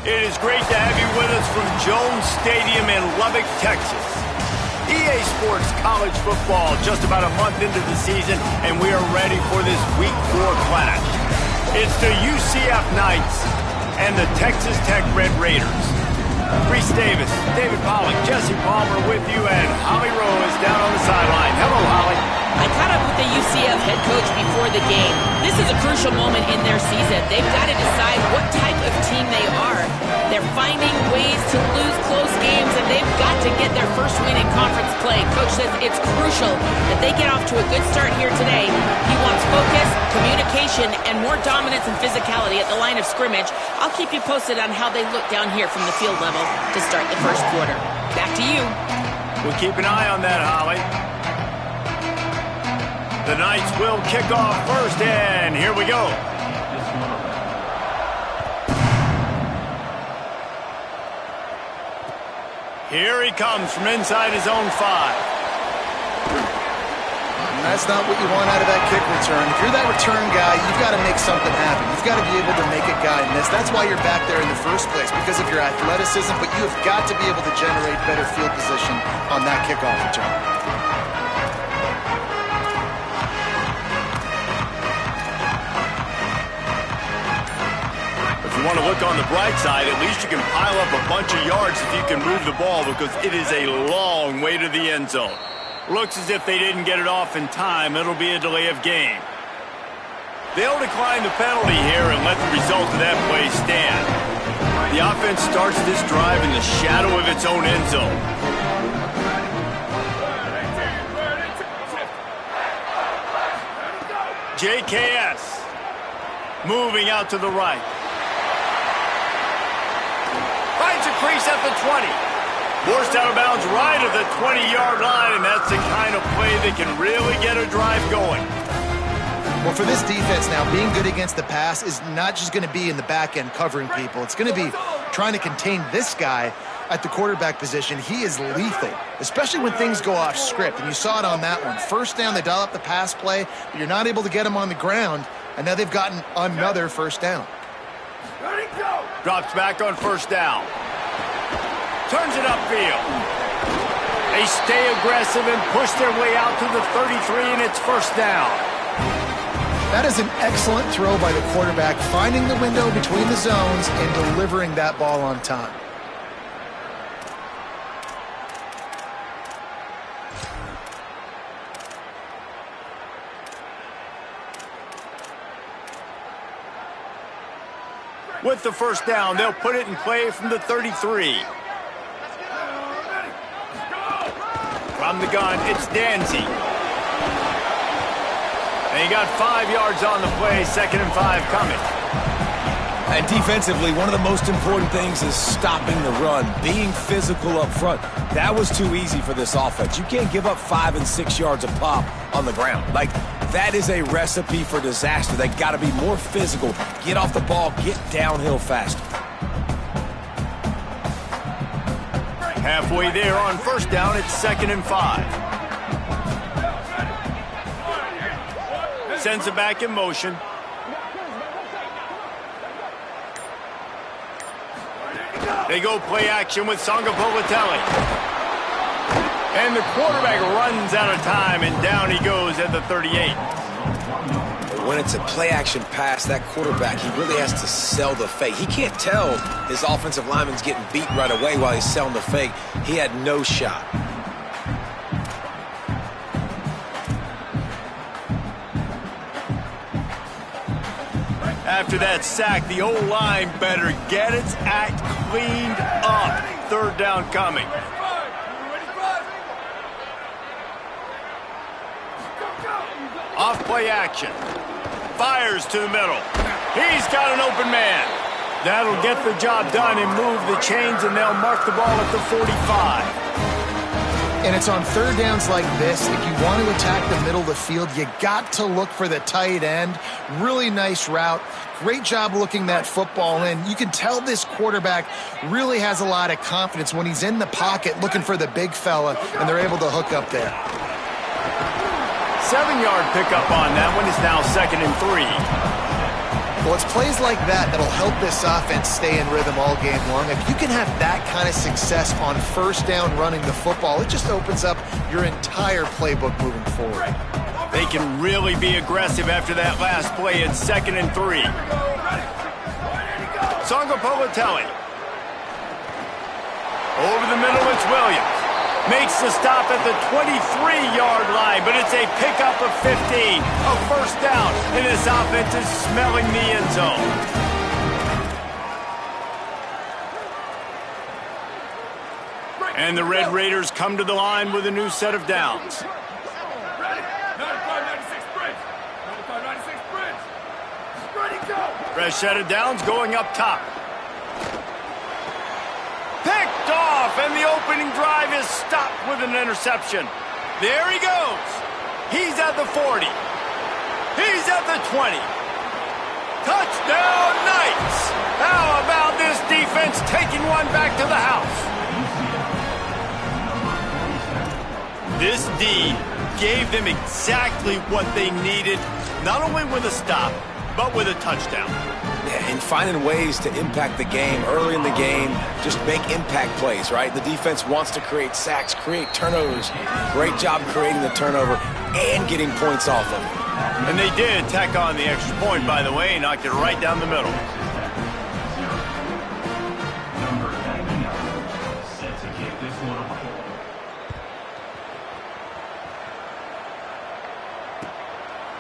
It is great to have you with us from Jones Stadium in Lubbock, Texas. EA Sports College Football just about a month into the season, and we are ready for this Week 4 clash. It's the UCF Knights and the Texas Tech Red Raiders. Reese Davis, David Pollack, Jesse Palmer with you, and Holly Rowe is down on the sideline. Hello, Holly. I caught up with the UCF head coach before the game. This is a crucial moment in their season. They've got to decide what type of team they are. They're finding ways to lose close games, and they've got to get their first win in conference play. Coach says it's crucial that they get off to a good start here today. He wants focus, communication, and more dominance and physicality at the line of scrimmage. I'll keep you posted on how they look down here from the field level to start the first quarter. Back to you. We'll keep an eye on that, Holly. The Knights will kick off first, and here we go. Here he comes from inside his own 5. And that's not what you want out of that kick return. If you're that return guy, you've got to make something happen. You've got to be able to make a guy miss. That's why you're back there in the first place, because of your athleticism, but you have got to be able to generate better field position on that kickoff return. If you want to look on the bright side, at least you can pile up a bunch of yards if you can move the ball, because it is a long way to the end zone. Looks as if they didn't get it off in time. It'll be a delay of game. They'll decline the penalty here and let the result of that play stand. The offense starts this drive in the shadow of its own end zone. JKS moving out to the right. Finds a crease at the 20. Forced out of bounds right at the 20-yard line, and that's the kind of play that can really get a drive going. Well, for this defense now, being good against the pass is not just going to be in the back end covering people. It's going to be trying to contain this guy at the quarterback position. He is lethal, especially when things go off script, and you saw it on that one. First down, they dial up the pass play, but you're not able to get him on the ground, and now they've gotten another first down. Drops back on first down. Turns it upfield. They stay aggressive and push their way out to the 33, and it's first down. That is an excellent throw by the quarterback, finding the window between the zones and delivering that ball on time. With the first down, they'll put it in play from the 33. From the gun, it's Danzy. And he got 5 yards on the play, 2nd and 5 coming. And defensively, one of the most important things is stopping the run, being physical up front. That was too easy for this offense. You can't give up 5 and 6 yards a pop on the ground. Like, that is a recipe for disaster. They got to be more physical, get off the ball, get downhill faster. Halfway there on first down, it's 2nd and 5. Sends it back in motion. They go play action with Songa Povatelli. And the quarterback runs out of time, and down he goes at the 38. When it's a play-action pass, that quarterback, he really has to sell the fake. He can't tell his offensive lineman's getting beat right away while he's selling the fake. He had no shot. After that sack, the O-line better get its act cleaned up. 3rd down coming. Off play action. Fires to the middle. He's got an open man. That'll get the job done and move the chains, and they'll mark the ball at the 45. And it's on 3rd downs like this, if you want to attack the middle of the field, you got to look for the tight end. Really nice route. Great job looking that football in. You can tell this quarterback really has a lot of confidence when he's in the pocket looking for the big fella, and they're able to hook up there. 7-yard pickup on that one. Is now 2nd and 3. Well, it's plays like that that'll help this offense stay in rhythm all game long. If you can have that kind of success on first down running the football, it just opens up your entire playbook moving forward. They can really be aggressive after that last play in 2nd and 3. Sangapolatelli. Over the middle, it's Williams. Makes the stop at the 23-yard line, but it's a pickup of 15. A first down, and this offense is smelling the end zone. And the Red Raiders come to the line with a new set of downs. Fresh set of downs going up top. Picked off, and the opening drive is stopped with an interception. There he goes. He's at the 40. He's at the 20. Touchdown, Knights. How about this defense taking one back to the house? This D gave them exactly what they needed, not only with a stop, but with a touchdown. Yeah, and finding ways to impact the game early in the game, just make impact plays, right? The defense wants to create sacks, create turnovers. Great job creating the turnover and getting points off of it. And they did tack on the extra point, by the way, knocked it right down the middle.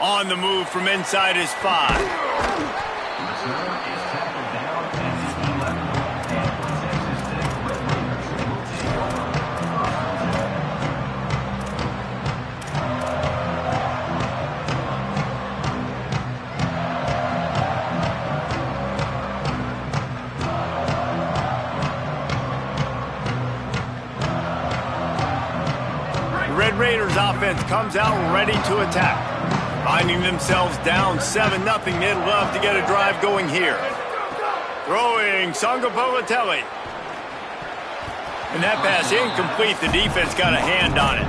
On the move from inside his 5. Red Raiders offense comes out ready to attack. Finding themselves down 7-0, they'd love to get a drive going here. Throwing Sangapolatelli. And that pass incomplete. The defense got a hand on it.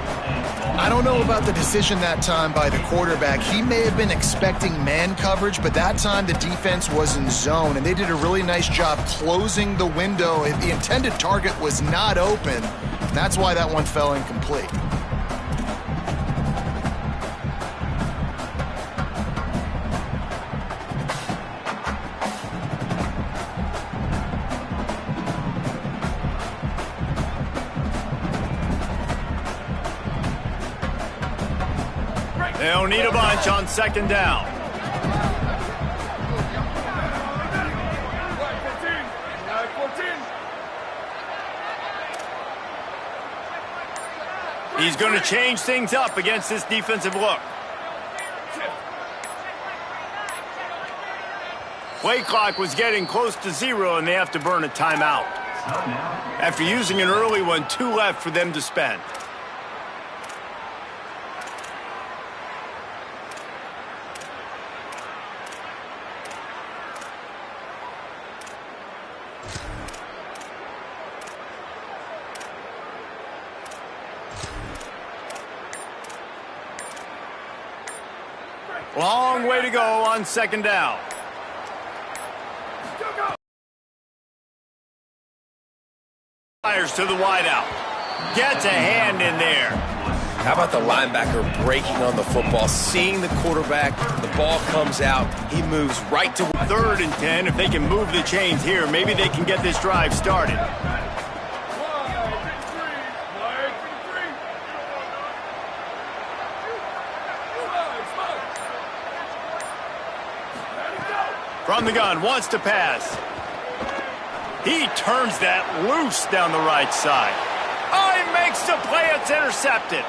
I don't know about the decision that time by the quarterback. He may have been expecting man coverage, but that time the defense was in zone, and they did a really nice job closing the window. The intended target was not open. That's why that one fell incomplete. They'll need a bunch on 2nd down. He's going to change things up against this defensive look. Play clock was getting close to 0, and they have to burn a timeout. After using an early one, 2 left for them to spend. Long way to go on 2nd down. Fires to the wideout. Gets a hand in there. How about the linebacker breaking on the football, seeing the quarterback, the ball comes out, he moves right to 3rd and 10. If they can move the chains here, maybe they can get this drive started. From the gun, wants to pass. He turns that loose down the right side. Oh, he makes the play. It's intercepted.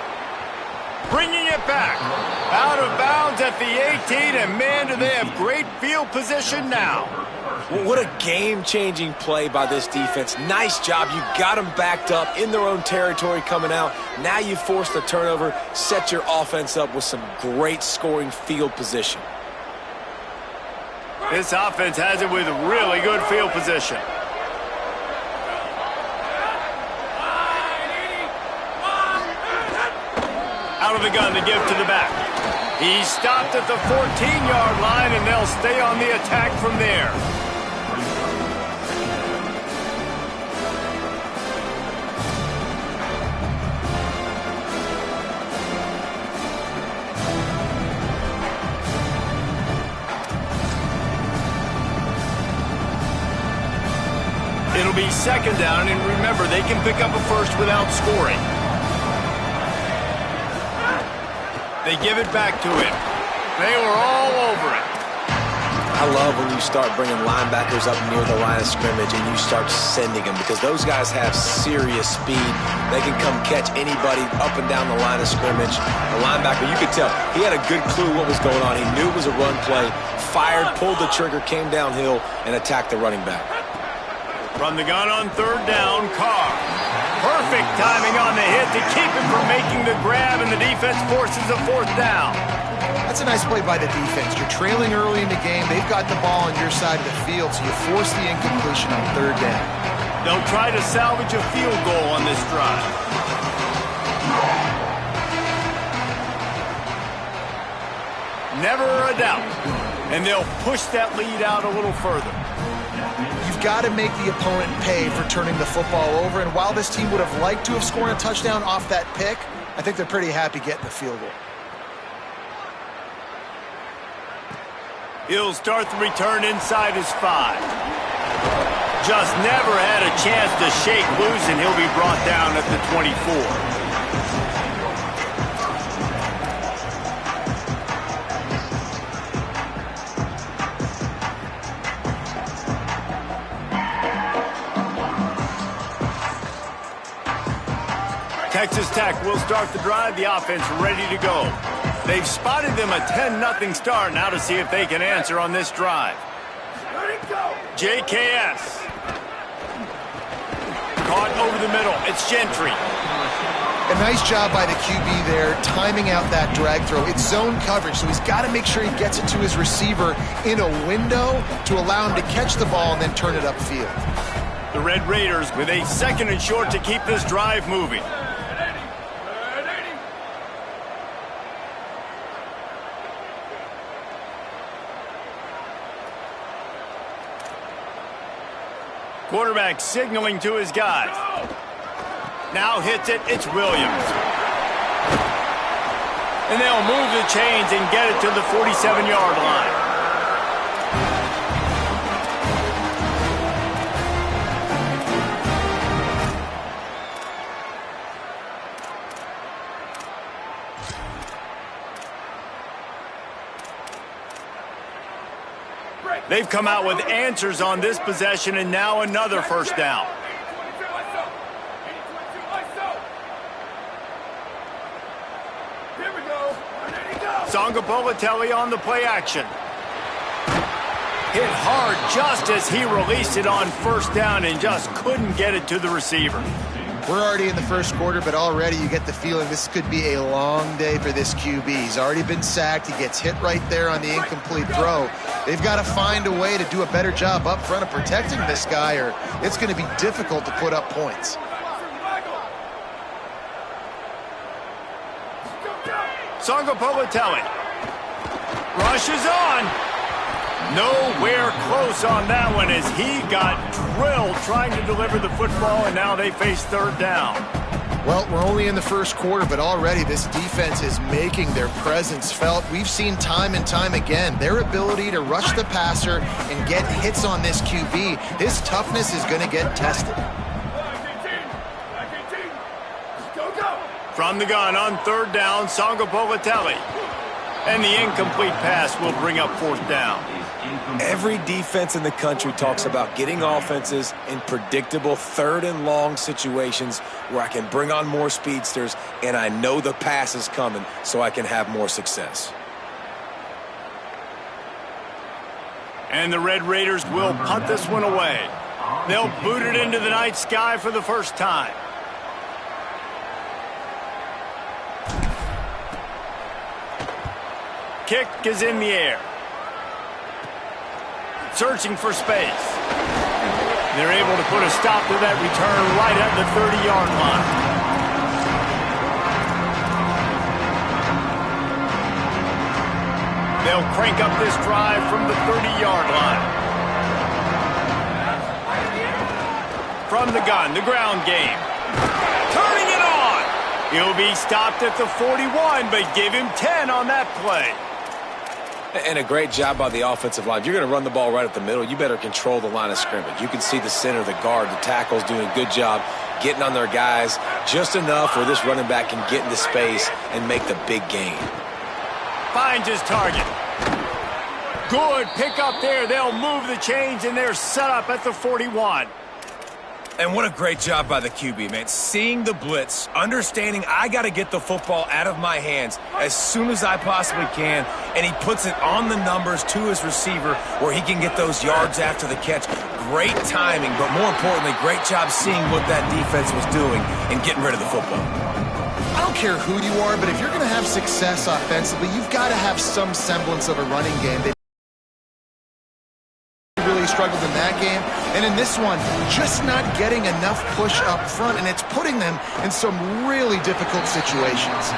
Bringing it back. Out of bounds at the 18, and man, do they have great field position now. What a game-changing play by this defense. Nice job. You got them backed up in their own territory coming out. Now you force the turnover, set your offense up with some great scoring field position. This offense has it with really good field position. Out of the gun to give to the back. He's stopped at the 14-yard line, and they'll stay on the attack from there. It'll be second down, and remember, they can pick up a first without scoring. They give it back to him. They were all over it. I love when you start bringing linebackers up near the line of scrimmage and you start sending them, because those guys have serious speed. They can come catch anybody up and down the line of scrimmage. The linebacker, you could tell, he had a good clue what was going on. He knew it was a run play, fired, pulled the trigger, came downhill, and attacked the running back. From the gun on third down, Carr. Perfect timing on the hit to keep him from making the grab, and the defense forces a fourth down. That's a nice play by the defense. You're trailing early in the game. They've got the ball on your side of the field, so you force the incompletion on third down. They'll try to salvage a field goal on this drive. Never a doubt. And they'll push that lead out a little further. You've got to make the opponent pay for turning the football over, and while this team would have liked to have scored a touchdown off that pick, I think they're pretty happy getting the field goal. He'll start the return inside his 5. Just never had a chance to shake loose, and he'll be brought down at the 24. Texas Tech will start the drive, the offense ready to go. They've spotted them a 10-0 start. Now to see if they can answer on this drive. JKS. Caught over the middle. It's Gentry. A nice job by the QB there, timing out that drag throw. It's zone coverage, so he's got to make sure he gets it to his receiver in a window to allow him to catch the ball and then turn it upfield. The Red Raiders with a 2nd and short to keep this drive moving. Quarterback signaling to his guys. Now hits it, it's Williams. And they'll move the chains and get it to the 47-yard line. They've come out with answers on this possession, and now another first down. Sangapolatelli on the play action. Hit hard just as he released it on first down and just couldn't get it to the receiver. We're already in the first quarter, but already you get the feeling this could be a long day for this QB. He's already been sacked. He gets hit right there on the incomplete throw. They've got to find a way to do a better job up front of protecting this guy, or it's going to be difficult to put up points. Sangapolatelli rushes on. Nowhere close on that one as he got drilled trying to deliver the football, and now they face third down. Well, we're only in the first quarter, but already this defense is making their presence felt. We've seen time and time again their ability to rush the passer and get hits on this QB. His toughness is going to get tested. From the gun on third down, Sangapolatelli. And the incomplete pass will bring up fourth down. Every defense in the country talks about getting offenses in predictable third and long situations where I can bring on more speedsters and I know the pass is coming so I can have more success. And the Red Raiders will punt this one away. They'll boot it into the night sky for the first time. Kick is in the air. Searching for space. They're able to put a stop to that return right at the 30-yard line. They'll crank up this drive from the 30-yard line. From the gun, the ground game. Turning it on. He'll be stopped at the 41, but give him 10 on that play. And a great job by the offensive line. If you're going to run the ball right at the middle, you better control the line of scrimmage. You can see the center, the guard, the tackles doing a good job getting on their guys just enough where this running back can get into space and make the big gain. Finds his target. Good pick up there. They'll move the chains, and they're set up at the 41. And what a great job by the QB, man. Seeing the blitz, understanding I got to get the football out of my hands as soon as I possibly can, and he puts it on the numbers to his receiver where he can get those yards after the catch. Great timing, but more importantly, great job seeing what that defense was doing and getting rid of the football. I don't care who you are, but if you're going to have success offensively, you've got to have some semblance of a running game. They really struggled in that game, and in this one, just not getting enough push up front, and it's putting them in some really difficult situations.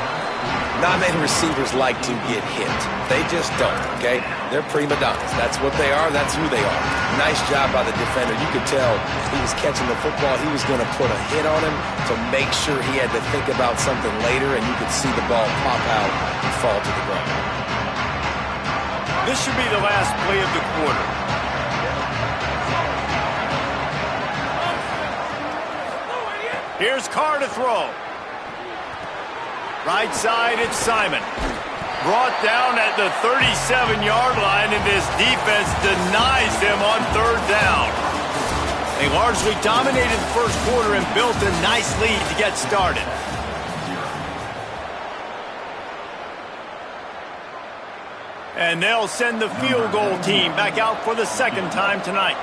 Not many receivers like to get hit. They just don't, okay? They're prima donnas. That's what they are. That's who they are. Nice job by the defender. You could tell he was catching the football. He was going to put a hit on him to make sure he had to think about something later, and you could see the ball pop out and fall to the ground. This should be the last play of the quarter. Here's Carr to throw. Right side, it's Simon. Brought down at the 37-yard line, and this defense denies him on third down. They largely dominated the first quarter and built a nice lead to get started. And they'll send the field goal team back out for the second time tonight.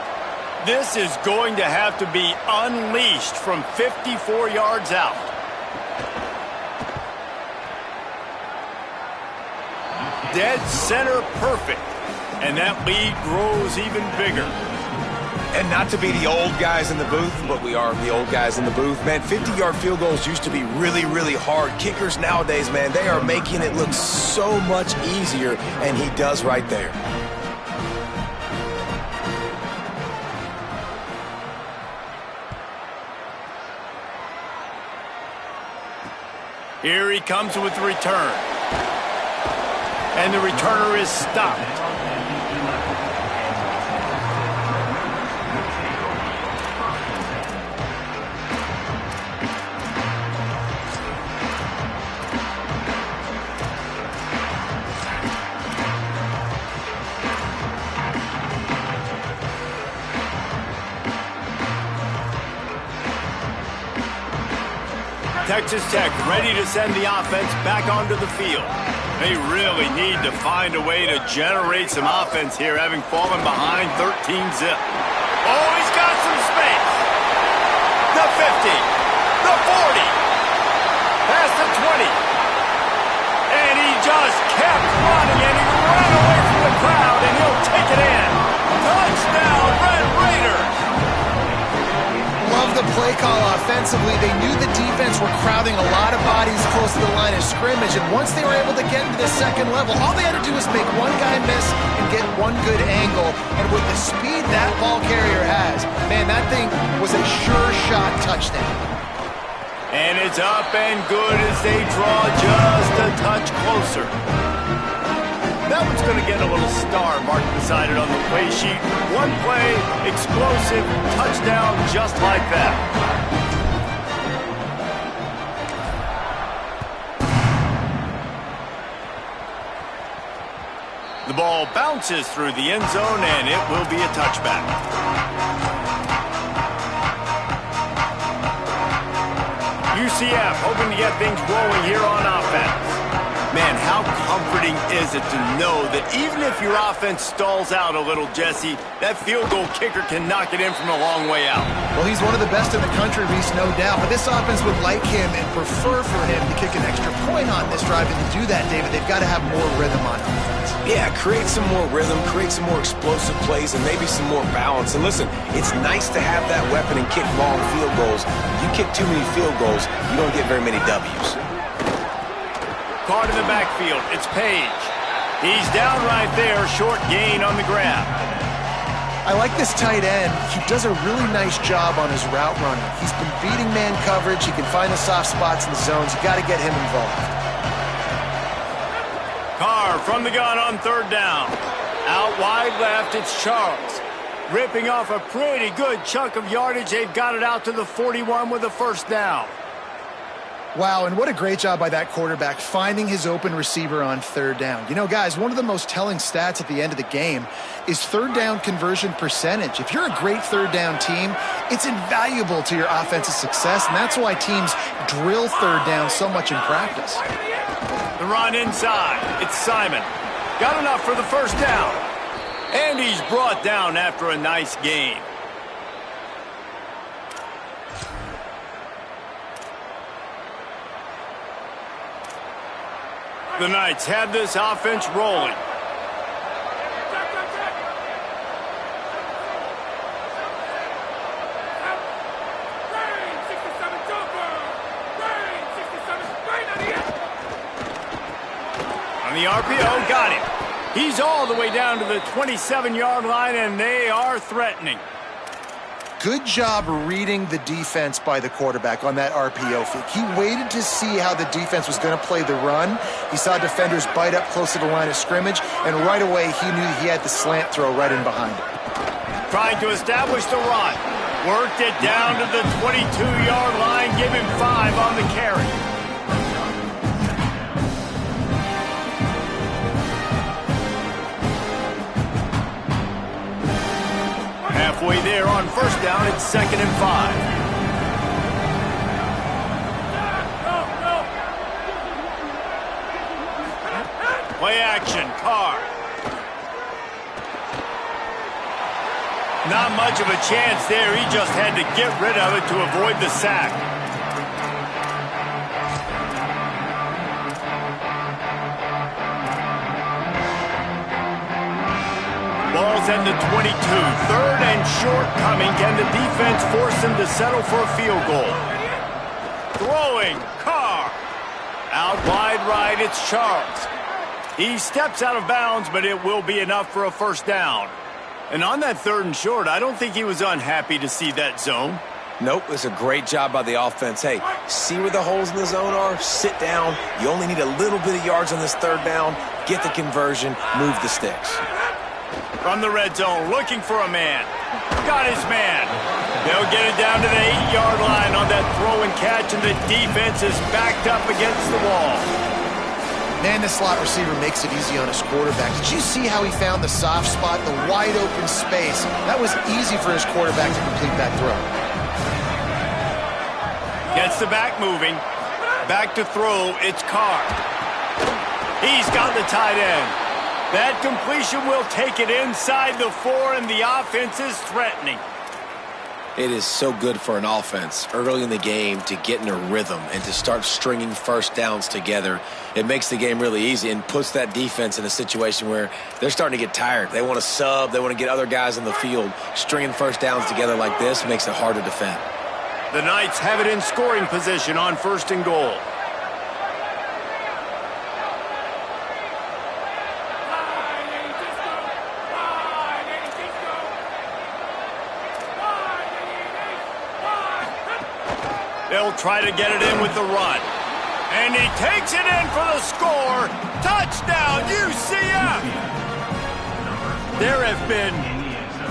This is going to have to be unleashed from 54 yards out. Dead center perfect. And that lead grows even bigger. And not to be the old guys in the booth, but we are the old guys in the booth. Man, 50-yard field goals used to be really, really hard. Kickers nowadays, man, they are making it look so much easier, and he does right there. Here he comes with the return. And the returner is stopped. Texas Tech ready to send the offense back onto the field. They really need to find a way to generate some offense here, having fallen behind 13-0. Oh, he's got some space. The 50, the 40, past the 20. And he just kept running, and he ran away from the crowd, and he'll take it in. Touchdown, Red Raiders. Love the play call offensively. They knew the defense were crowding a lot of bodies close to the line of scrimmage, and once they were able to get into the second level, all they had to do was make one guy miss and get one good angle. And with the speed that ball carrier has, man, that thing was a sure shot touchdown. And it's up and good as they draw just a touch closer. That one's going to get a little star marked beside it on the play sheet. One play, explosive, touchdown just like that. The ball bounces through the end zone, and it will be a touchback. UCF hoping to get things rolling here on offense. Man, how comforting is it to know that even if your offense stalls out a little, Jesse, that field goal kicker can knock it in from a long way out. Well, he's one of the best in the country, Reese, no doubt. But this offense would like him and prefer for him to kick an extra point on this drive. And to do that, David, they've got to have more rhythm on offense. Yeah, create some more rhythm, create some more explosive plays, and maybe some more balance. And listen, it's nice to have that weapon and kick long field goals. You kick too many field goals, you don't get very many W's. Caught in the backfield, it's Page. He's down right there, short gain on the grab. I like this tight end. He does a really nice job on his route running. He's been beating man coverage. He can find the soft spots in the zones. You got to get him involved. Carr from the gun on third down. Out wide left, it's Charles. Ripping off a pretty good chunk of yardage. They've got it out to the 41 with a first down. Wow, and what a great job by that quarterback finding his open receiver on third down. You know, guys, one of the most telling stats at the end of the game is third down conversion percentage. If you're a great third down team, it's invaluable to your offensive success, and that's why teams drill third down so much in practice. The run inside. It's Simon. Got enough for the first down. And he's brought down after a nice gain. The Knights have this offense rolling. On the RPO, got him. He's all the way down to the 27-yard line, and they are threatening. Good job reading the defense by the quarterback on that RPO fake. He waited to see how the defense was going to play the run. He saw defenders bite up close to the line of scrimmage, and right away he knew he had the slant throw right in behind him. Trying to establish the run. Worked it down to the 22-yard line, give him 5 on the carry. Halfway there on first down, it's 2nd and 5. Play action, Carr. Not much of a chance there. He just had to get rid of it to avoid the sack. Ball's at the 22. 3rd and short coming. Can the defense force him to settle for a field goal? Throwing, Carr. Out wide right, it's Charles. He steps out of bounds, but it will be enough for a first down. And on that 3rd and short, I don't think he was unhappy to see that zone. Nope, it's a great job by the offense. Hey, see where the holes in the zone are? Sit down. You only need a little bit of yards on this 3rd down. Get the conversion, move the sticks. From the red zone, looking for a man. Got his man. They'll get it down to the 8-yard line on that throw and catch, and the defense is backed up against the wall. Man, the slot receiver makes it easy on his quarterback. Did you see how he found the soft spot, the wide open space? That was easy for his quarterback to complete that throw. Gets the back moving. Back to throw, it's Carr. He's got the tight end. That completion will take it inside the 4, and the offense is threatening. It is so good for an offense early in the game to get in a rhythm and to start stringing first downs together. It makes the game really easy and puts that defense in a situation where they're starting to get tired. They want to sub. They want to get other guys in the field. Stringing first downs together like this makes it hard to defend. The Knights have it in scoring position on 1st and goal. They'll try to get it in with the run. And he takes it in for the score. Touchdown, UCF! There have been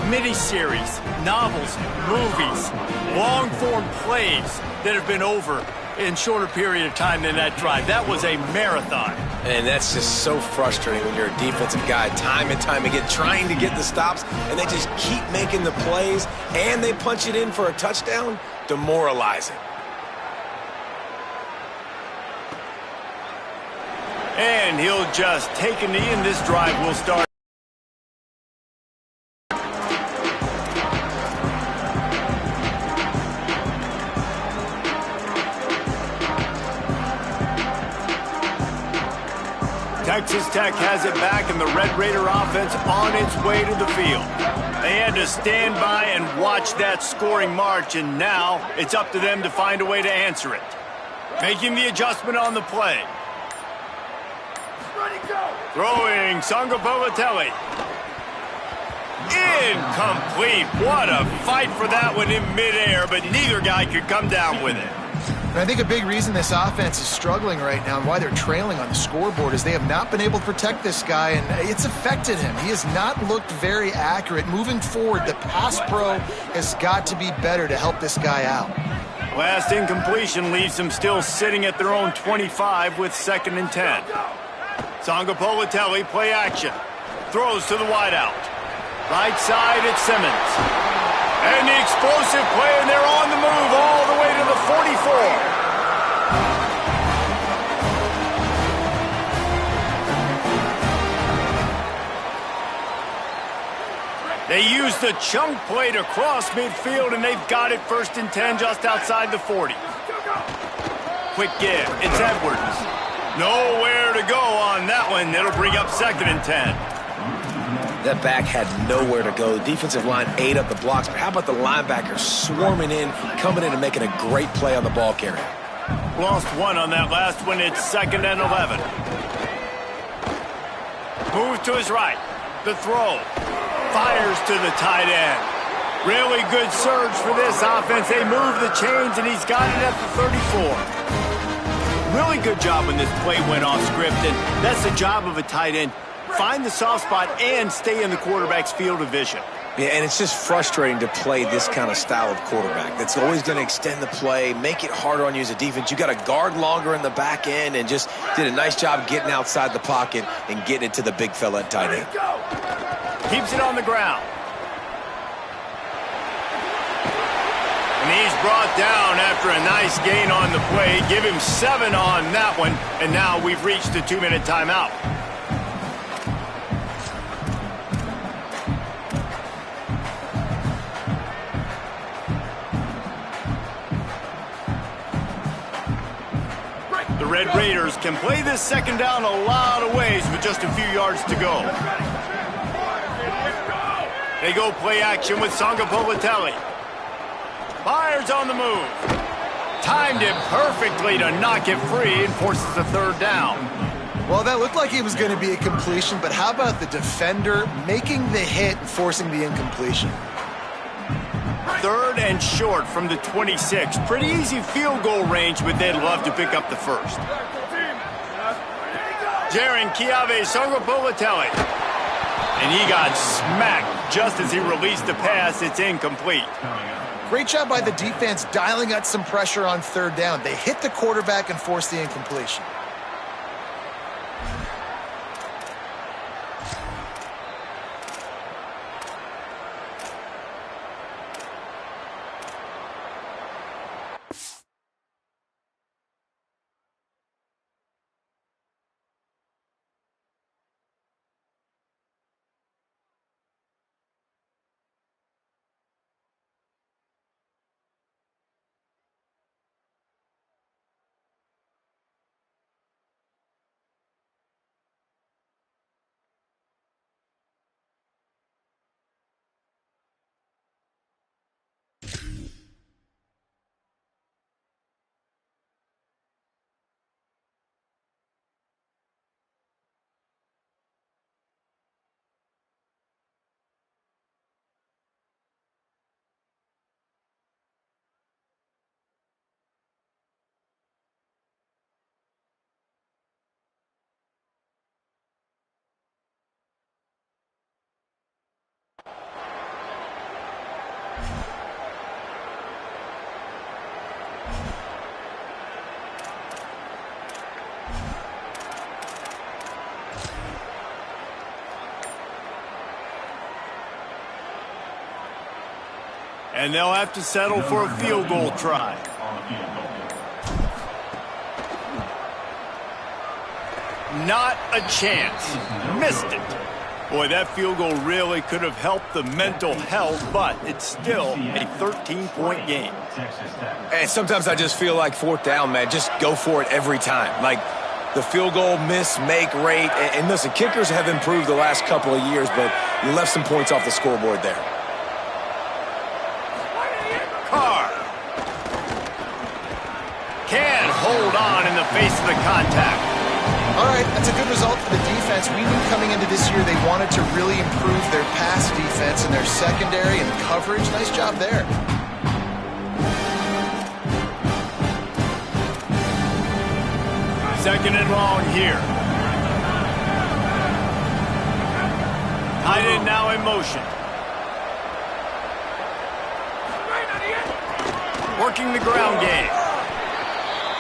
miniseries, novels, movies, long-form plays that have been over in shorter period of time than that drive. That was a marathon. And that's just so frustrating when you're a defensive guy time and time again trying to get the stops, and they just keep making the plays, and they punch it in for a touchdown. Demoralizing. And he'll just take a knee, and this drive will start. Texas Tech has it back, and the Red Raider offense on its way to the field. They had to stand by and watch that scoring march, and now it's up to them to find a way to answer it. Making the adjustment on the play. Throwing Sangapolatelli. Incomplete. What a fight for that one in midair, but neither guy could come down with it. And I think a big reason this offense is struggling right now and why they're trailing on the scoreboard is they have not been able to protect this guy, and it's affected him. He has not looked very accurate. Moving forward, the pass pro has got to be better to help this guy out. Last incompletion leaves them still sitting at their own 25 with 2nd and 10. Sangapolatelli, play action. Throws to the wideout. Right side, it's Simmons. And the explosive play, and they're on the move all the way to the 44. They use the chunk play to cross midfield, and they've got it 1st and 10 just outside the 40. Quick give. It's Edwards. Nowhere to go on that one. It'll bring up 2nd and 10. That back had nowhere to go. The defensive line ate up the blocks, but how about the linebackers swarming in, coming in and making a great play on the ball carrier? Lost one on that last one. It's 2nd and 11. Move to his right. The throw. Fires to the tight end. Really good surge for this offense. They move the chains, and he's got it at the 34. Really good job when this play went off script, and that's the job of a tight end. Find the soft spot and stay in the quarterback's field of vision. Yeah, and it's just frustrating to play this kind of style of quarterback. That's always going to extend the play, make it harder on you as a defense. You got to guard longer in the back end, and just did a nice job getting outside the pocket and getting it to the big fella at tight end. Keeps it on the ground. And he's brought down after a nice gain on the play. Give him 7 on that one, and now we've reached the 2-minute timeout. The Red Raiders can play this 2nd down a lot of ways with just a few yards to go. They go play action with Sangapolatelli. Fires on the move. Timed it perfectly to knock it free and forces the 3rd down. Well, that looked like it was going to be a completion, but how about the defender making the hit and forcing the incompletion? 3rd and short from the 26. Pretty easy field goal range, but they'd love to pick up the 1st. Jaron Kiave Sangapolatelli. And he got smacked just as he released the pass. It's incomplete. Great job by the defense dialing up some pressure on 3rd down. They hit the quarterback and forced the incompletion. And they'll have to settle for a field goal try. Not a chance. Missed it. Boy, that field goal really could have helped the mental health, but it's still a 13-point game. And sometimes I just feel like 4th down, man, just go for it every time. Like the field goal miss, make rate. And listen, kickers have improved the last couple of years, but you left some points off the scoreboard there. Carr can't hold on in the face of the contact. All right, that's a good result for the defense. We knew coming into this year they wanted to really improve their pass defense and their secondary and coverage. Nice job there. Second and long here. Tight end now in motion. Working the ground game.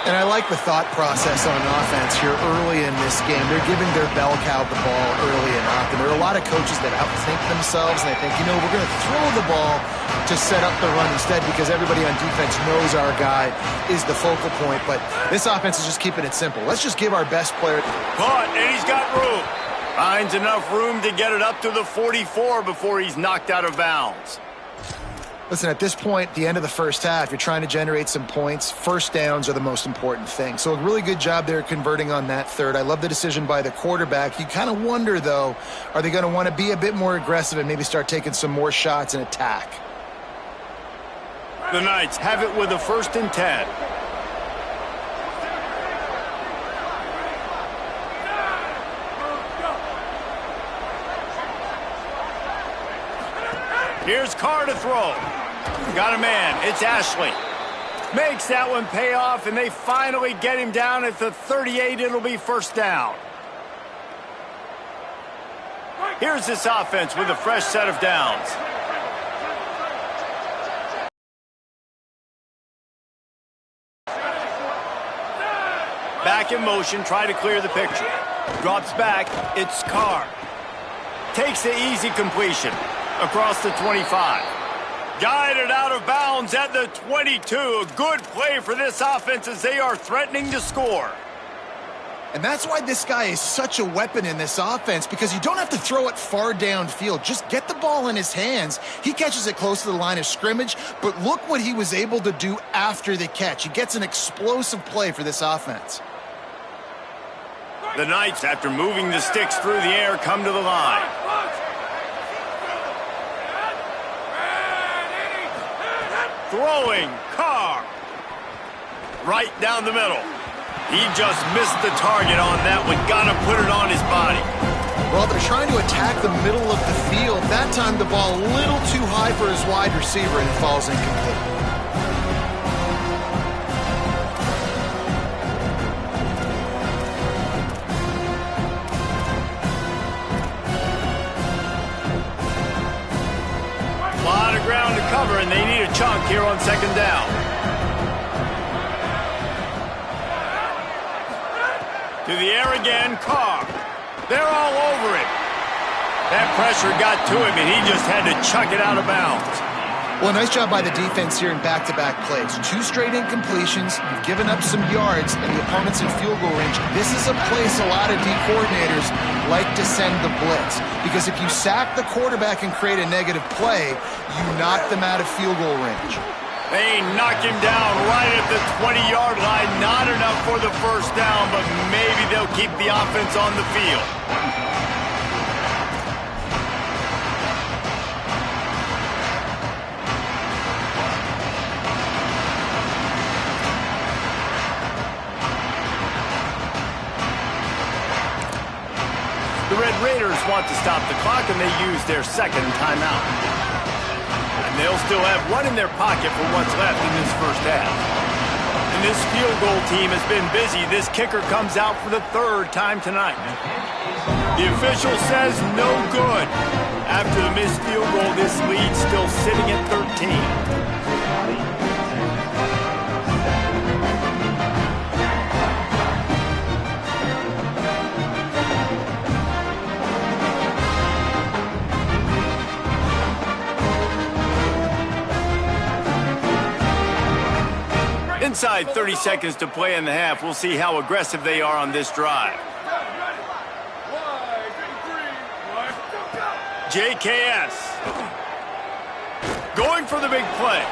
And I like the thought process on offense here early in this game. They're giving their bell cow the ball early enough. And there are a lot of coaches that outthink themselves, and they think, you know, we're going to throw the ball to set up the run instead because everybody on defense knows our guy is the focal point. But this offense is just keeping it simple. Let's just give our best player. Caught, and he's got room. Finds enough room to get it up to the 44 before he's knocked out of bounds. Listen, at this point, the end of the first half, you're trying to generate some points. First downs are the most important thing. So a really good job there converting on that third. I love the decision by the quarterback. You kind of wonder, though, are they going to want to be a bit more aggressive and maybe start taking some more shots and attack? The Knights have it with a 1st and 10. Here's Carr to throw. Got a man. It's Ashley. Makes that one pay off, and they finally get him down at the 38. It'll be 1st down. Here's this offense with a fresh set of downs. Back in motion, try to clear the picture. Drops back, it's Carr. Takes the easy completion across the 25. Guided out of bounds at the 22. A good play for this offense as they are threatening to score. And that's why this guy is such a weapon in this offense, because you don't have to throw it far downfield. Just get the ball in his hands. He catches it close to the line of scrimmage, but look what he was able to do after the catch. He gets an explosive play for this offense. The Knights, after moving the sticks through the air, come to the line. Throwing, Carr. Right down the middle. He just missed the target on that one. Got to put it on his body. Well, they're trying to attack the middle of the field. That time the ball a little too high for his wide receiver, and it falls incomplete. A lot of ground to cover, and they need a chunk here on 2nd down. To the air again, Carr. They're all over it. That pressure got to him, and he just had to chuck it out of bounds. Well, nice job by the defense here in back-to-back plays. 2 straight incompletions. You've given up some yards, and the opponent's in field goal range. This is a place a lot of D coordinators like to send the blitz, because if you sack the quarterback and create a negative play, you knock them out of field goal range. They knock him down right at the 20-yard line. Not enough for the 1st down, but maybe they'll keep the offense on the field. The Red Raiders want to stop the clock, and they use their 2nd timeout. And they'll still have one in their pocket for what's left in this 1st half. And this field goal team has been busy. This kicker comes out for the 3rd time tonight. The official says no good. After the missed field goal, this lead's still sitting at 13. Inside 30 seconds to play in the half. We'll see how aggressive they are on this drive. JKS going for the big play.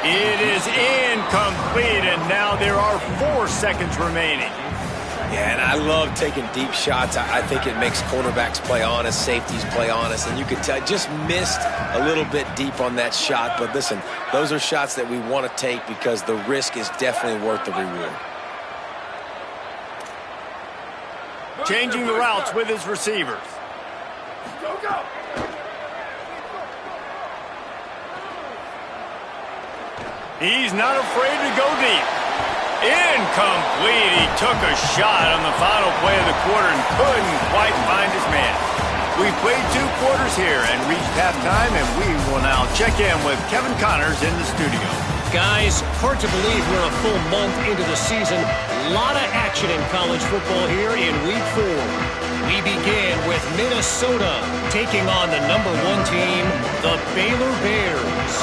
It is incomplete, and now there are 4 seconds remaining. Yeah, and I love taking deep shots. I think it makes quarterbacks play honest, safeties play honest, and you could tell just missed a little bit deep on that shot. But listen, those are shots that we want to take because the risk is definitely worth the reward. Changing the routes with his receivers. Go. He's not afraid to go deep. Incomplete. He took a shot on the final play of the quarter and couldn't quite find his man. We've played 2 quarters here and reached halftime, and we will now check in with Kevin Connors in the studio. Guys, hard to believe we're a full month into the season. A lot of action in college football here in Week 4. We begin with Minnesota taking on the #1 team, the Baylor Bears.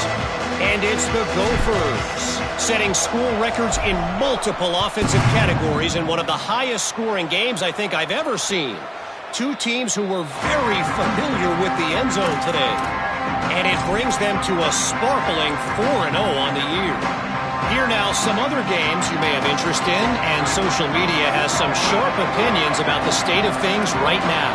And it's the Gophers, setting school records in multiple offensive categories in one of the highest scoring games I think I've ever seen. 2 teams who were very familiar with the end zone today. And it brings them to a sparkling 4-0 on the year. Here now, some other games you may have interest in, and social media has some sharp opinions about the state of things right now.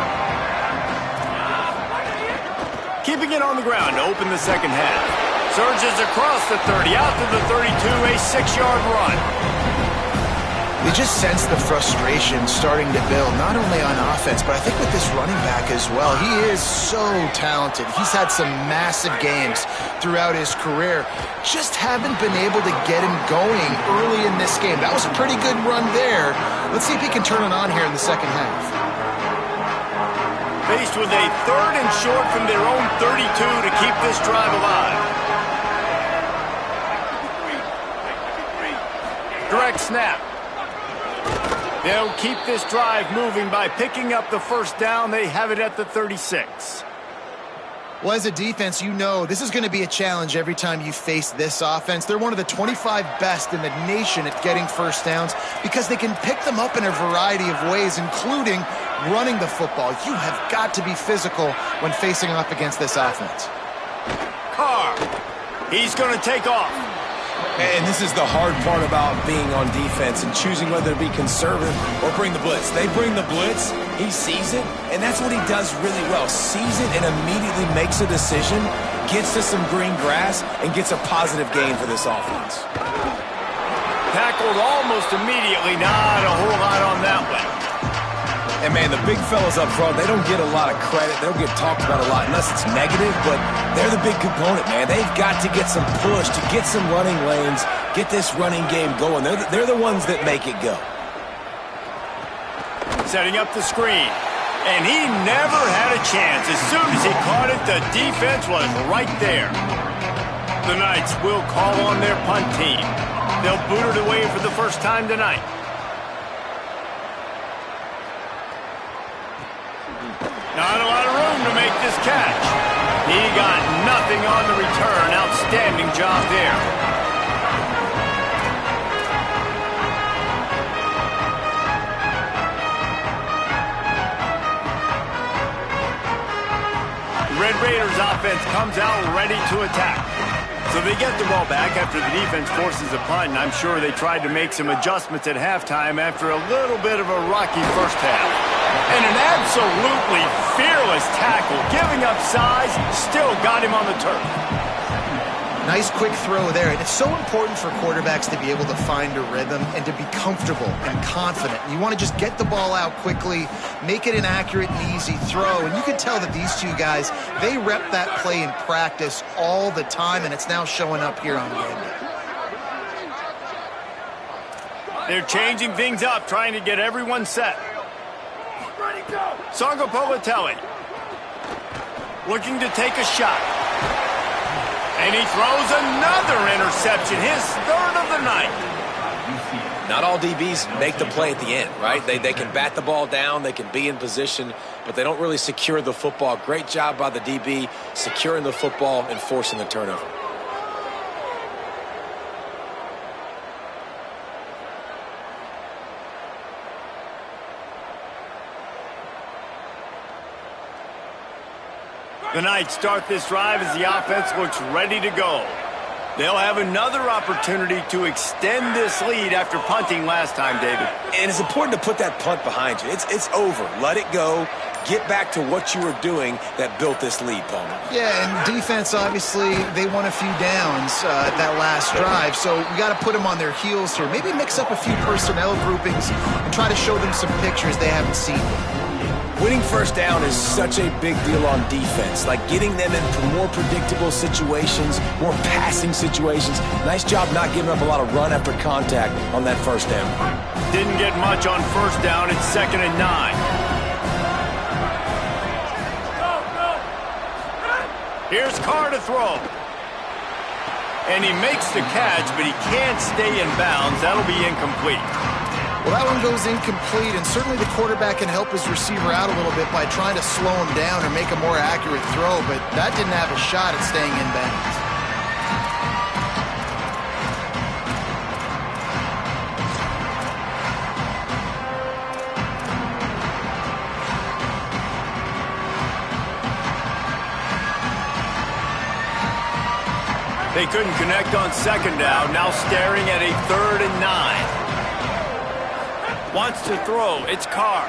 Keeping it on the ground to open the second half. Surges across the 30, out to the 32, a 6-yard run. You just sense the frustration starting to build, not only on offense, but I think with this running back as well. He is so talented. He's had some massive games throughout his career. Just haven't been able to get him going early in this game. That was a pretty good run there. Let's see if he can turn it on here in the second half. Faced with a 3rd and short from their own 32 to keep this drive alive. Direct snap. They'll keep this drive moving by picking up the first down. They have it at the 36. Well, as a defense, you know this is going to be a challenge every time you face this offense. They're one of the 25 best in the nation at getting first downs because they can pick them up in a variety of ways, including running the football. You have got to be physical when facing off against this offense. Carr. He's going to take off. And this is the hard part about being on defense and choosing whether to be conservative or bring the blitz. They bring the blitz, he sees it, and that's what he does really well. Sees it and immediately makes a decision, gets to some green grass, and gets a positive gain for this offense. Tackled almost immediately. Not a whole lot on that one. And, man, the big fellas up front, they don't get a lot of credit. They don't get talked about a lot unless it's negative, but they're the big component, man. They've got to get some push, to get some running lanes, get this running game going. They're the ones that make it go. Setting up the screen. And he never had a chance. As soon as he caught it, the defense was right there. The Knights will call on their punt team. They'll boot it away for the first time tonight. Not a lot of room to make this catch. He got nothing on the return. Outstanding job there. The Red Raiders offense comes out ready to attack. So they get the ball back after the defense forces a punt, and I'm sure they tried to make some adjustments at halftime after a little bit of a rocky first half. And an absolutely fearless tackle, giving up size, still got him on the turf. Nice quick throw there. And it's so important for quarterbacks to be able to find a rhythm and to be comfortable and confident. You want to just get the ball out quickly, make it an accurate and easy throw. And you can tell that these 2 guys, they rep that play in practice all the time, and it's now showing up here on game day. They're changing things up, trying to get everyone set. Songo Politelli looking to take a shot. And he throws another interception, his 3rd of the night. Not all DBs make the play at the end, right? They can bat the ball down, they can be in position, but they don't really secure the football. Great job by the DB securing the football and forcing the turnover. The Knights start this drive as the offense looks ready to go. They'll have another opportunity to extend this lead after punting last time, David. And it's important to put that punt behind you. It's over. Let it go. get back to what you were doing that built this lead, Palmer. Yeah, and defense, obviously, they won a few downs that last drive, so we got to put them on their heels here. Maybe mix up a few personnel groupings and try to show them some pictures they haven't seen yet. Winning first down is such a big deal on defense, like getting them into more predictable situations, more passing situations. Nice job not giving up a lot of run after contact on that first down. Didn't get much on first down. It's 2nd and 9. Here's Carr to throw. And he makes the catch, but he can't stay in bounds. That'll be incomplete. Well, that one goes incomplete, and certainly the quarterback can help his receiver out a little bit by trying to slow him down or make a more accurate throw, but that didn't have a shot at staying in bounds. They couldn't connect on 2nd down, now staring at a 3rd and 9. Wants to throw. It's Carr.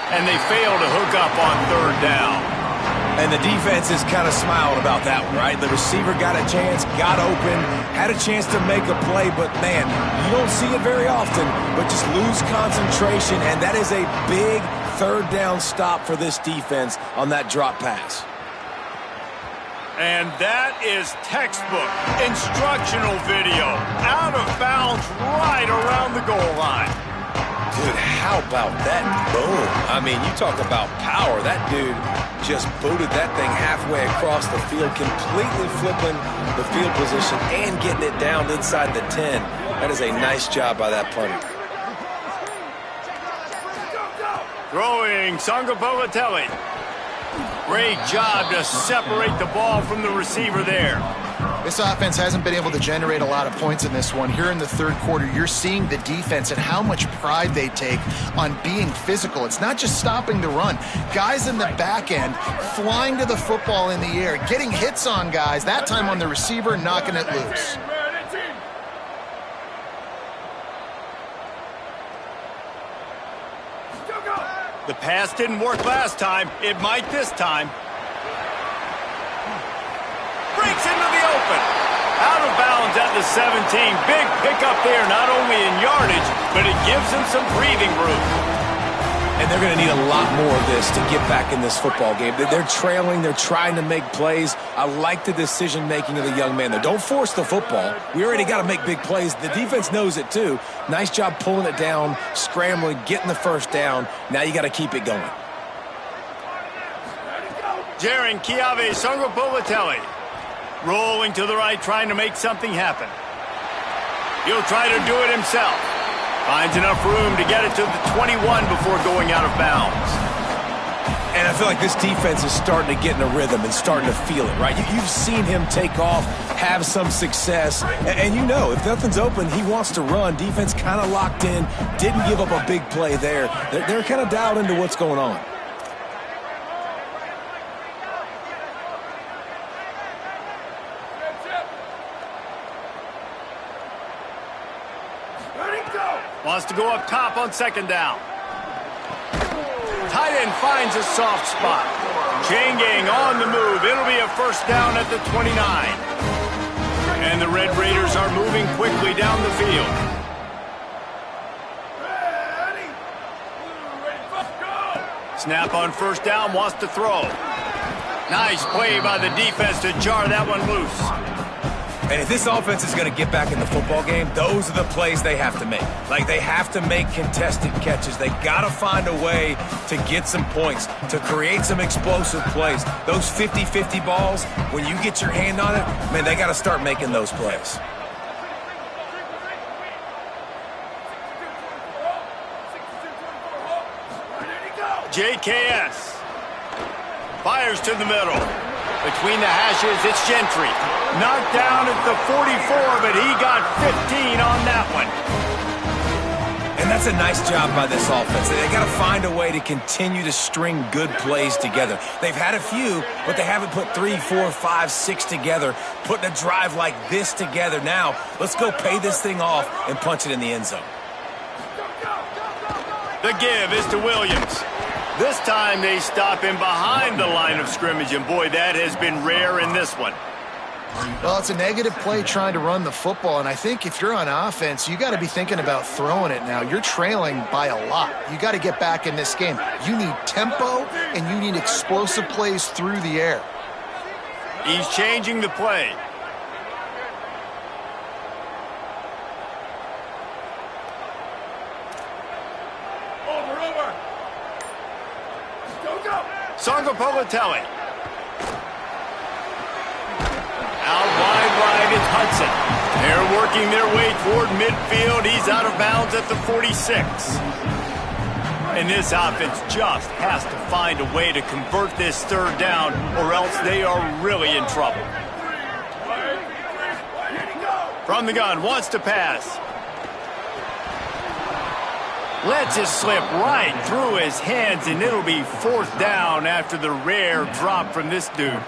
And they fail to hook up on 3rd down. And the defense is kind of smiling about that one, right? The receiver got a chance, got open, had a chance to make a play, but, man, you don't see it very often, but just lose concentration, and that is a big 3rd down stop for this defense on that drop pass. And that is textbook instructional video. Out of bounds right around the goal line. Dude, how about that boom? I mean, you talk about power. That dude just booted that thing halfway across the field, completely flipping the field position and getting it down inside the 10. That is a nice job by that punter. Throwing Sangapolatelli. Great job to separate the ball from the receiver there. This offense hasn't been able to generate a lot of points in this one. Here in the 3rd quarter, you're seeing the defense and how much pride they take on being physical. It's not just stopping the run. Guys in the back end flying to the football in the air, getting hits on guys, that time on the receiver, knocking it loose. The pass didn't work last time. It might this time. Breaks into the open. Out of bounds at the 17. Big pickup there, not only in yardage, but it gives him some breathing room. And they're going to need a lot more of this to get back in this football game. They're trailing. They're trying to make plays. I like the decision-making of the young man there. Don't force the football. We already got to make big plays. The defense knows it, too. Nice job pulling it down, scrambling, getting the first down. Now you got to keep it going. Jaren Kiave Sangapolatelli rolling to the right, trying to make something happen. He'll try to do it himself. Finds enough room to get it to the 21 before going out of bounds. And I feel like this defense is starting to get in a rhythm and starting to feel it, right? You've seen him take off, have some success, and you know if nothing's open, he wants to run. Defense kind of locked in, didn't give up a big play there. They're kind of dialed into what's going on. Wants to go up top on 2nd down. Tight end finds a soft spot. Chain gang on the move. It'll be a first down at the 29. And the Red Raiders are moving quickly down the field. Snap on first down, wants to throw. Nice play by the defense to jar that one loose. And if this offense is going to get back in the football game, those are the plays they have to make. Like, they have to make contested catches. They got to find a way to get some points, to create some explosive plays. Those 50-50 balls, when you get your hand on it, man, they got to start making those plays. JKS fires to the middle. Between the hashes, it's Gentry. Knocked down at the 44, but he got 15 on that one. And that's a nice job by this offense. They got to find a way to continue to string good plays together. They've had a few, but they haven't put 3, 4, 5, 6 together, putting a drive like this together. Now, let's go pay this thing off and punch it in the end zone. The give is to Williams. This time they stop him behind the line of scrimmage, and boy, that has been rare in this one. Well, it's a negative play trying to run the football, and I think if you're on offense, you got to be thinking about throwing it now. You're trailing by a lot. You got to get back in this game. You need tempo, and you need explosive plays through the air. He's changing the play. Sangapolatelli. Out wide, it's Hudson. They're working their way toward midfield. He's out of bounds at the 46. And this offense just has to find a way to convert this third down, or else they are really in trouble. From the gun, wants to pass. Lets it slip right through his hands, and it'll be fourth down after the rare drop from this dude.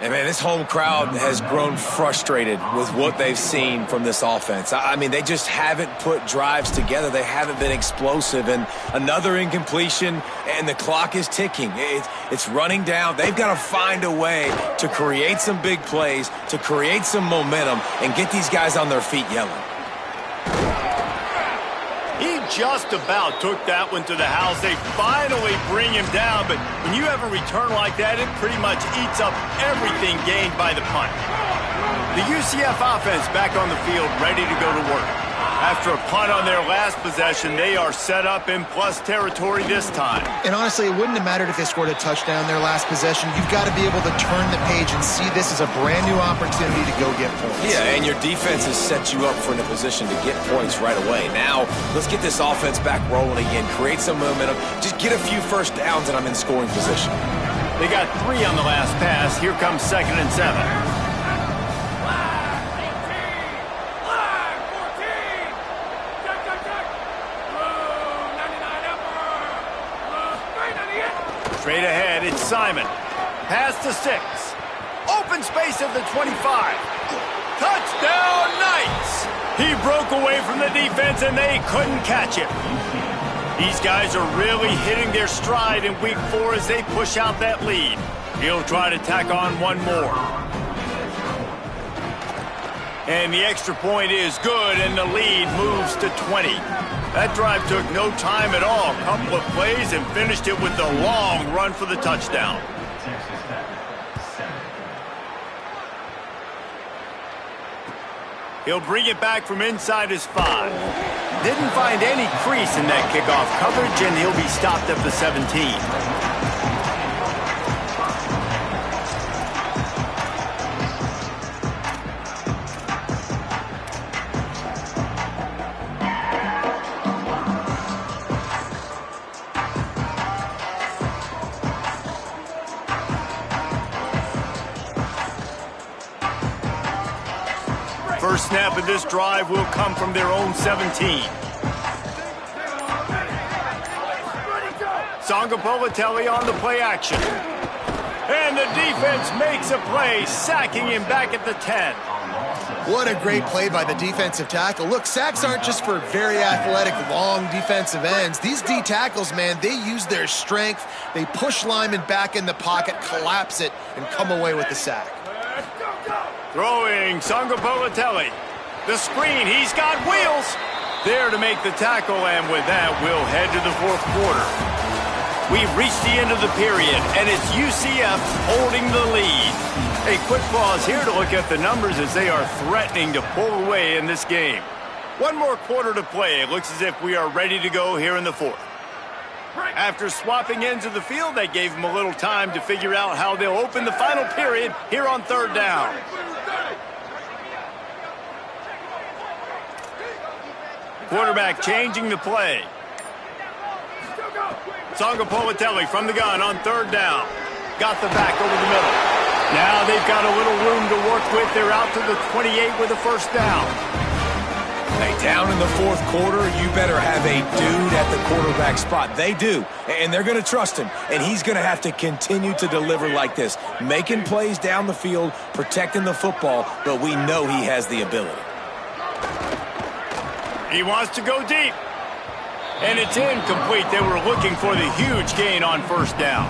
And, man, this home crowd has grown frustrated with what they've seen from this offense. I mean, they just haven't put drives together. They haven't been explosive. And another incompletion, and the clock is ticking. It's running down. They've got to find a way to create some big plays, to create some momentum, and get these guys on their feet yelling. He just about took that one to the house. They finally bring him down, but when you have a return like that, it pretty much eats up everything gained by the punt. The UCF offense back on the field, ready to go to work. After a punt on their last possession, they are set up in plus territory this time. And honestly, it wouldn't have mattered if they scored a touchdown their last possession. You've got to be able to turn the page and see this as a brand new opportunity to go get points. Yeah, and your defense has set you up for in a position to get points right away. Now, let's get this offense back rolling again, create some momentum, just get a few first downs, and I'm in scoring position. They got 3 on the last pass. Here comes 2nd and 7. Straight ahead, it's Simon. Pass to 6. Open space at the 25. Touchdown, Knights! He broke away from the defense, and they couldn't catch him. These guys are really hitting their stride in Week 4 as they push out that lead. He'll try to tack on one more. And the extra point is good, and the lead moves to 20. That drive took no time at all. A couple of plays and finished it with a long run for the touchdown. He'll bring it back from inside his 5. Didn't find any crease in that kickoff coverage, and he'll be stopped at the 17. First snap of this drive will come from their own 17. Sangapolatelli on the play action. And the defense makes a play, sacking him back at the 10. What a great play by the defensive tackle. Look, sacks aren't just for very athletic, long defensive ends. These D tackles, man, they use their strength. They push linemen back in the pocket, collapse it, and come away with the sack. Throwing Sangapolatelli. The screen, he's got wheels. There to make the tackle, and with that, we'll head to the 4th quarter. We've reached the end of the period, and it's UCF holding the lead. A quick pause here to look at the numbers as they are threatening to pull away in this game. One more quarter to play. It looks as if we are ready to go here in the 4th. After swapping ends of the field, they gave them a little time to figure out how they'll open the final period here on 3rd down. Quarterback changing the play. Sangapolatelli from the gun on 3rd down. Got the back over the middle. Now they've got a little room to work with. They're out to the 28 with a first down. Hey, down in the 4th quarter, you better have a dude at the quarterback spot. They do, and they're going to trust him, and he's going to have to continue to deliver like this, making plays down the field, protecting the football, but we know he has the ability. He wants to go deep. And it's incomplete. They were looking for the huge gain on first down.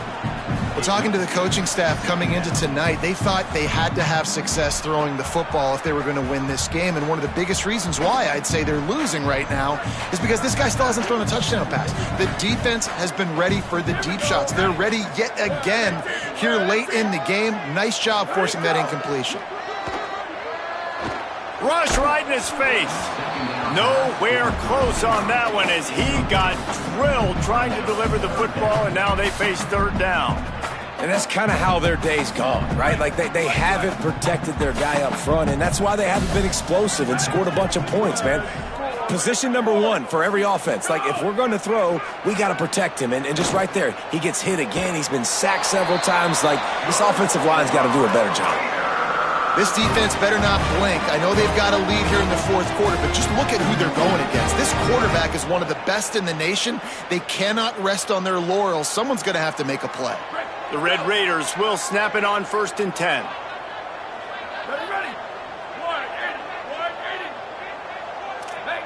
Well, talking to the coaching staff coming into tonight, they thought they had to have success throwing the football if they were going to win this game. And one of the biggest reasons why I'd say they're losing right now is because this guy still hasn't thrown a touchdown pass. The defense has been ready for the deep shots. They're ready yet again here late in the game. Nice job forcing that incompletion. Rush right in his face. Nowhere close on that one as he got drilled trying to deliver the football, and now they face third down. And that's kind of how their day's gone, right? Like they haven't protected their guy up front, and that's why they haven't been explosive and scored a bunch of points, man. Position number one for every offense. Like, if we're going to throw, we got to protect him. And just right there, he gets hit again. He's been sacked several times. Like, this offensive line's got to do a better job. This defense better not blink. I know they've got a lead here in the fourth quarter, but just look at who they're going against. This quarterback is one of the best in the nation. They cannot rest on their laurels. Someone's going to have to make a play. The Red Raiders will snap it on 1st and 10. Ready? 180. Hey,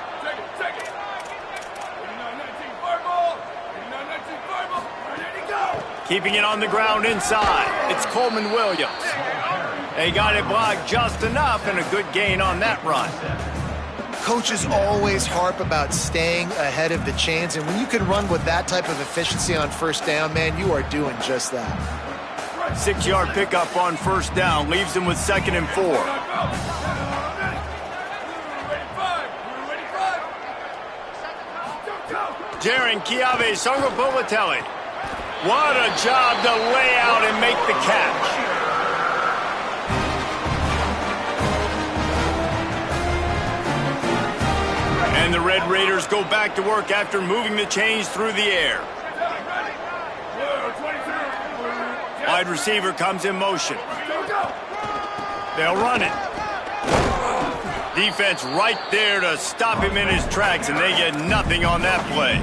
check it. 89-19 fireball. 89-19 fireball. Ready to go. Keeping it on the ground inside. It's Coleman Williams. They got it blocked just enough, and a good gain on that run. Coaches always harp about staying ahead of the chains, and when you can run with that type of efficiency on first down, man, you are doing just that. 6-yard pickup on first down leaves them with 2nd and 4. Jaron Kiave Songobovatelli. What a job to lay out and make the catch. And the Red Raiders go back to work after moving the chains through the air. Wide receiver comes in motion. They'll run it. Defense right there to stop him in his tracks, and they get nothing on that play.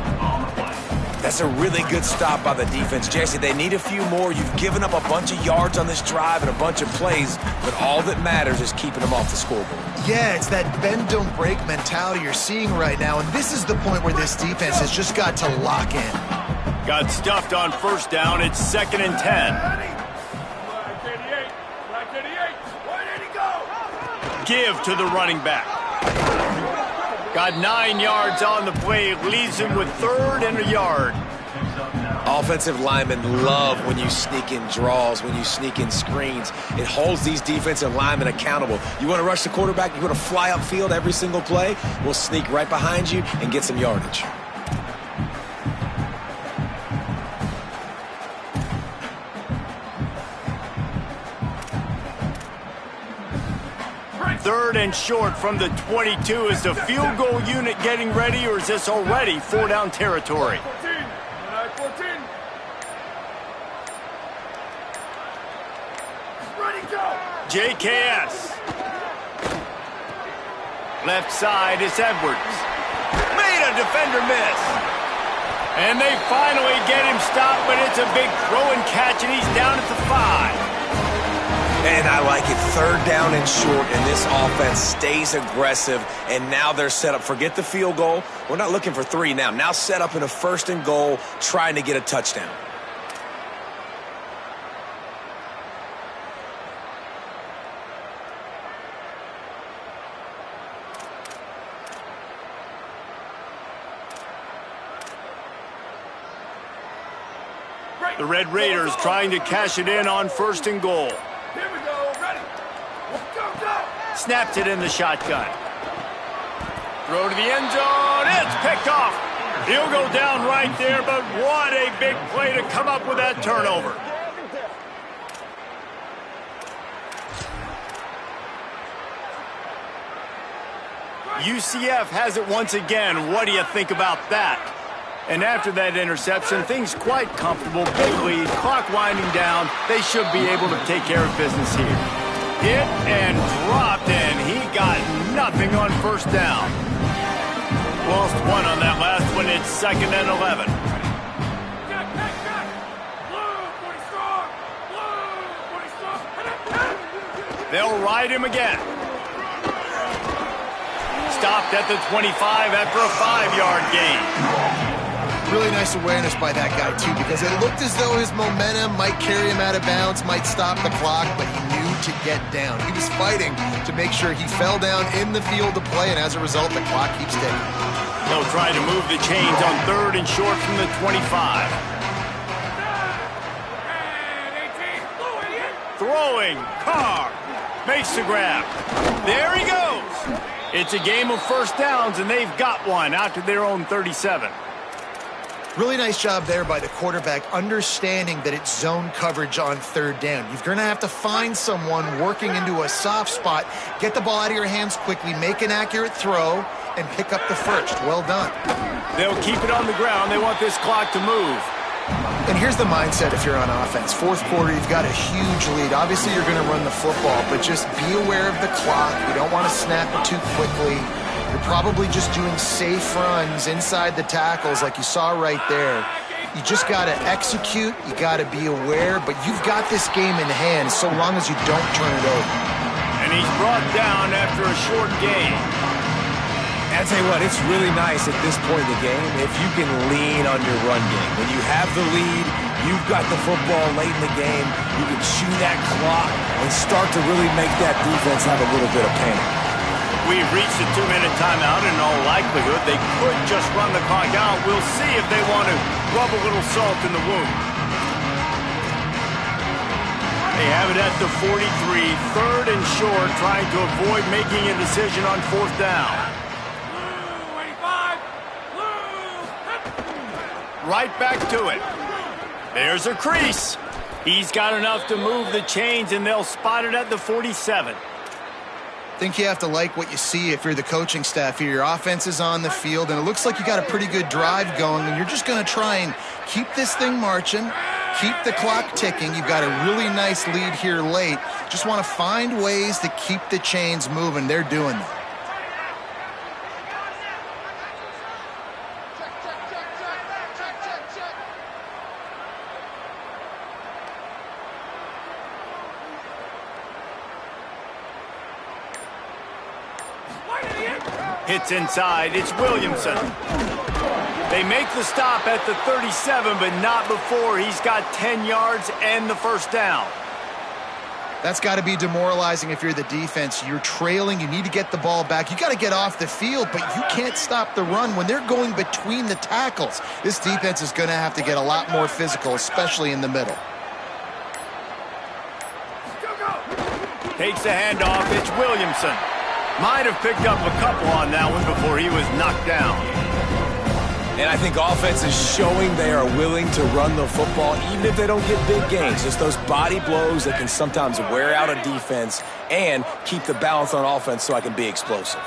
That's a really good stop by the defense, Jesse. They need a few more. You've given up a bunch of yards on this drive and a bunch of plays, but all that matters is keeping them off the scoreboard. Yeah, it's that bend, don't break mentality you're seeing right now, and this is the point where this defense has just got to lock in. Got stuffed on first down. It's 2nd and 10. Give to the running back. Got 9 yards on the play. Leaves him with 3rd and a yard. Offensive linemen love when you sneak in draws, when you sneak in screens. It holds these defensive linemen accountable. You want to rush the quarterback, you want to fly upfield every single play, we'll sneak right behind you and get some yardage. Third and short from the 22. Is the field goal unit getting ready, or is this already 4-down territory? 14. Ready, go. JKS. Left side is Edwards. Made a defender miss. And they finally get him stopped, but it's a big throw and catch, and he's down at the 5. And I like it. 3rd down and short, and this offense stays aggressive, and now they're set up. Forget the field goal. We're not looking for 3 now. Now set up in a 1st and goal, trying to get a touchdown. The Red Raiders trying to cash it in on 1st and goal. Here we go. Ready. Go. Snaps it in the shotgun. Throw to the end zone. It's picked off. He'll go down right there, but what a big play to come up with that turnover. UCF has it once again. What do you think about that? And after that interception, things quite comfortable. Big lead, clock winding down. They should be able to take care of business here. Hit and dropped, and he got nothing on first down. Lost 1 on that last one. It's 2nd and 11. They'll ride him again. Stopped at the 25 after a 5-yard gain. Really nice awareness by that guy, too, because it looked as though his momentum might carry him out of bounds, might stop the clock, but he knew to get down. He was fighting to make sure he fell down in the field to play, and as a result, the clock keeps ticking. They'll try to move the chains on 3rd and short from the 25. Throwing, Carr makes the grab. There he goes. It's a game of first downs, and they've got one out to their own 37. Really nice job there by the quarterback, understanding that it's zone coverage on 3rd down. You're going to have to find someone working into a soft spot, get the ball out of your hands quickly, make an accurate throw, and pick up the first. Well done. They'll keep it on the ground. They want this clock to move. And here's the mindset if you're on offense. 4th quarter, you've got a huge lead. Obviously, you're going to run the football, but just be aware of the clock. You don't want to snap it too quickly. You're probably just doing safe runs inside the tackles like you saw right there. You just got to execute. You got to be aware, but you've got this game in hand so long as you don't turn it over. And he's brought down after a short gain. And I tell you what, it's really nice at this point in the game if you can lean on your run game. When you have the lead, you've got the football late in the game, you can chew that clock and start to really make that defense have a little bit of panic. We've reached a 2-minute timeout. In all likelihood, they could just run the clock out. We'll see if they want to rub a little salt in the wound. They have it at the 43, 3rd and short, trying to avoid making a decision on 4th down. Right back to it. There's a crease. He's got enough to move the chains, and they'll spot it at the 47. I think you have to like what you see if you're the coaching staff here. Your offense is on the field, and it looks like you got a pretty good drive going, and you're just going to try and keep this thing marching, keep the clock ticking. You've got a really nice lead here late. Just want to find ways to keep the chains moving. They're doing that. Hits inside. It's Williamson. They make the stop at the 37, but not before he's got 10 yards and the first down. That's got to be demoralizing if you're the defense. You're trailing. You need to get the ball back. You got to get off the field, but you can't stop the run when they're going between the tackles. This defense is going to have to get a lot more physical, especially in the middle. Takes the handoff. It's Williamson. Might have picked up a couple on that one before he was knocked down. And I think offense is showing they are willing to run the football, even if they don't get big gains. Just those body blows that can sometimes wear out a defense and keep the balance on offense so I can be explosive.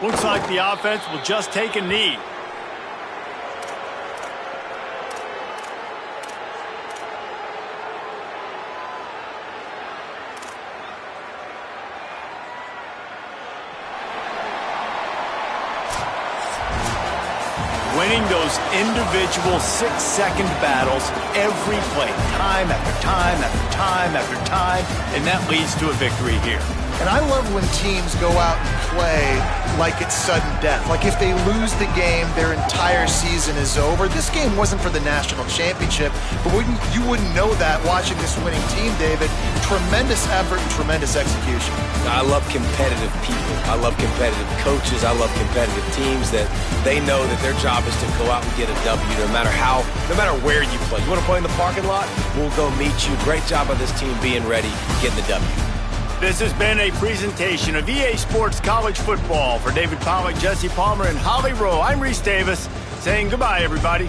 Looks like the offense will just take a knee. Winning those individual 6-second battles every play, time after time after time after time, and that leads to a victory here. And I love when teams go out and play like it's sudden death. Like if they lose the game, their entire season is over. This game wasn't for the national championship, but you wouldn't know that watching this winning team, David. Tremendous effort and tremendous execution. I love competitive people. I love competitive coaches. I love competitive teams that they know that their job is to go out and get a W no matter where you play. You want to play in the parking lot? We'll go meet you. Great job by this team being ready, getting the W. This has been a presentation of EA Sports College Football. For David Pollack, Jesse Palmer, and Holly Rowe, I'm Reese Davis saying goodbye, everybody.